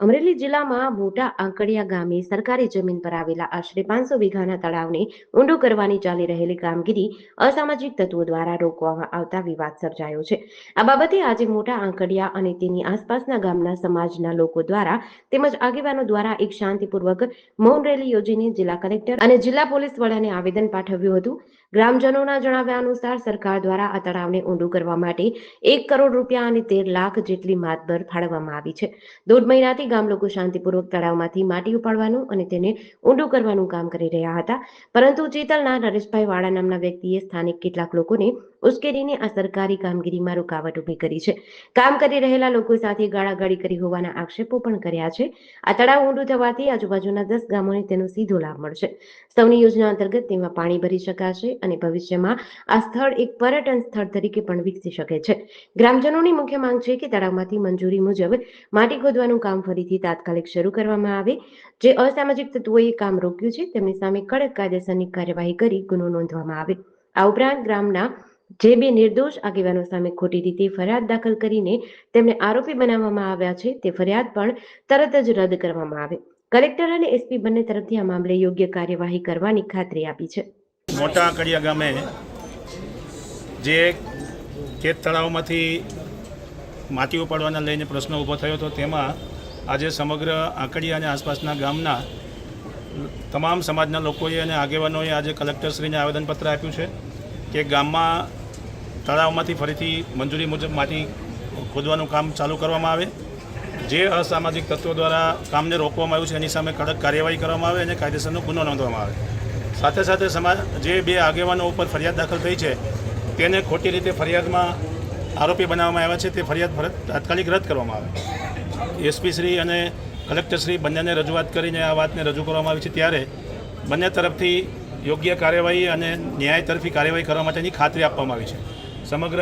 અમરેલી જિલ્લામાં મોટા આંકડિયા ગામે સરકારી જમીન પર આવેલા આશરે 500 વીઘાના તળાવને ઊંડું કરવાની ચાલી રહેલી કામગીરી અસામાજિક તત્વો દ્વારા રોકવામાં આવતા વિવાદ સર્જાયો છે। આ બાબતે આજે મોટા આંકડિયા અને તેની આસપાસના ગામના સમાજના લોકો દ્વારા તેમજ આગેવાનો દ્વારા એક શાંતિપૂર્વક મૌન રેલી યોજીને જિલ્લા કલેક્ટર અને જિલ્લા પોલીસ વડાને આવેદન પાઠવ્યું હતું। ગ્રામજનોના જણાવ્યા અનુસાર સરકાર દ્વારા આ તળાવને ઊંડું કરવા માટે 1 કરોડ રૂપિયા અને 13 લાખ જેટલી માતબર ફાળવવામાં આવી છે। દોઢ મહિનાથી ગામ લોકો શાંતિપૂર્વક તળાવમાંથી માટી ઉપાડવાનું અને તેને ઊંડું કરવાનું કામ કરી રહ્યા હતા, પરંતુ ચેતલના નરેશભાઈ વાળા નામના વ્યક્તિએ સ્થાનિક કેટલાક લોકોને ઉશ્કેરીને આ સરકારી કામગીરીમાં રૂકાવટ ઊભી કરી છે। કામ કરી રહેલા લોકો સાથે ગાળાગાળી કરી હોવાના આક્ષેપો પણ કર્યા છે। આ તળાવ ઊંડું થવાથી આજુબાજુના 10 ગામોને તેનો સીધો લાભ મળશે। સૌની યોજના અંતર્ગત તેમાં પાણી ભરી શકાશે અને ભવિષ્યમાં આ સ્થળ એક પર્યટન સ્થળ તરીકે પણ વિકસી શકે છે। ગ્રામજનોની મુખ્ય માંગ છે કે તળાવમાંથી મંજૂરી મુજબ માટી ખોદવાનું કામ ફરીથી તાત્કાલિક શરૂ કરવામાં આવે। જે અસામાજિક તત્વોએ કામ રોક્યું છે તેમની સામે કડક કાયદેસરની કાર્યવાહી કરી ગુનો નોંધવામાં આવે। આ ઉપરાંત ગ્રામના જે 2 નિર્દોષ આગેવાનો સામે ખોટી રીતે ફરિયાદ દાખલ કરીને તેમને આરોપી બનાવવામાં આવ્યા છે તે ફરિયાદ પણ તરત જ રદ કરવામાં આવે। કલેક્ટર અને એસપી બંને તરફથી આ મામલે યોગ્ય કાર્યવાહી કરવાની ખાતરી આપી છે। મોટા આંકડિયા ગામે જે ખેત તળાવમાંથી માટી ઉપાડવાના લઈને પ્રશ્ન ઊભો થયો હતો, તેમાં આજે સમગ્ર આંકડિયા અને આસપાસના ગામના તમામ સમાજના લોકોએ અને આગેવાનોએ આજે કલેક્ટરશ્રીને આવેદનપત્ર આપ્યું છે કે ગામમાં તળાવમાંથી ફરીથી મંજૂરી મુજબ માટી ખોદવાનું કામ ચાલુ કરવામાં આવે। જે અસામાજિક તત્વો દ્વારા કામને રોકવામાં આવ્યું છે એની સામે કડક કાર્યવાહી કરવામાં આવે અને કાયદેસરનો ગુનો નોંધવામાં આવે। સાથે સાથે જે 2 આગેવાનો ઉપર ફરિયાદ દાખલ થઈ છે તેને ખોટી રીતે ફરિયાદમાં આરોપી બનાવવામાં આવ્યા છે, તે ફરિયાદ તાત્કાલિક રદ કરવામાં આવે। એસપી શ્રી અને કલેક્ટરશ્રી બંનેને રજૂઆત કરીને આ વાતને રજૂ કરવામાં આવી છે, ત્યારે બંને તરફથી યોગ્ય કાર્યવાહી અને ન્યાય તરફી કાર્યવાહી કરવા માટેની ખાતરી આપવામાં આવી છે। સમગ્ર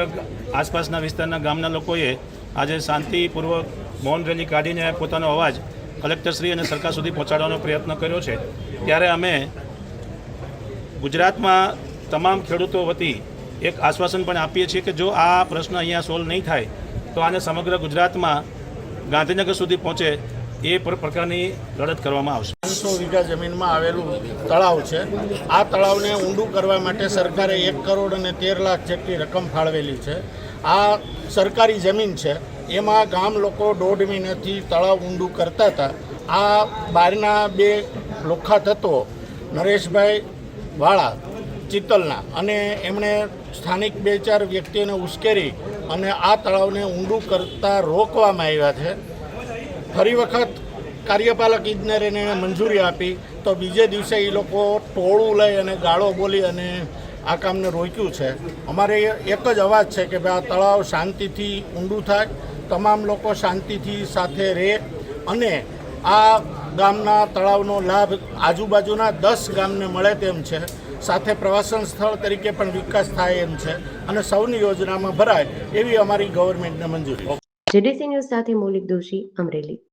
આસપાસના વિસ્તારના ગામના લોકોએ આજે શાંતિપૂર્વક મૌન રેલી કાઢીને પોતાનો અવાજ કલેક્ટરશ્રી અને સરકાર સુધી પહોંચાડવાનો પ્રયત્ન કર્યો છે। ત્યારે અમે ગુજરાતમાં તમામ ખેડૂતો વતી એક આશ્વાસન પણ આપીએ છીએ કે જો આ પ્રશ્ન અહીંયા સોલ્વ નહીં થાય તો આને સમગ્ર ગુજરાતમાં ગાંધીનગર સુધી પહોંચે એ પ્રકારની લડત કરવામાં આવશે। 500 વીઘા જમીનમાં આવેલું તળાવ છે। આ તળાવને ઊંડું કરવા માટે સરકારે 1 કરોડ અને 13 લાખ જેટલી રકમ ફાળવેલી છે। આ સરકારી જમીન છે, એમાં ગામ લોકો 1.5 મહિનાથી તળાવ ઊંડું કરતા હતા। આ બહારના 2 લોખા તત્વો નરેશભાઈ વાળા ચિત્તલના અને એમણે સ્થાનિક 2-4 વ્યક્તિઓને ઉશ્કેરી અને આ તળાવને ઊંડું કરતા રોકવામાં આવ્યા છે। ફરી વખત કાર્યપાલક ઇજનેરને મંજૂરી આપી તો બીજે દિવસે એ લોકો ટોળું લઈ અને ગાળો બોલી અને આ કામને રોક્યું છે। અમારે એક જ અવાજ છે કે ભાઈ આ તળાવ શાંતિથી ઊંડું થાય, તમામ લોકો શાંતિથી સાથે રહે અને આ ગામના તળાવનો લાભ આજુબાજુના 10 ગામને મળે તેમ છે। સાથે પ્રવાસન સ્થળ તરીકે પણ વિકાસ થાય એમ છે અને સૌની યોજનામાં ભરાય એવી અમારી ગવર્મેન્ટને મંજૂરી। જેડીસી ન્યૂઝ સાથે મૌલિક દોશી, અમરેલી।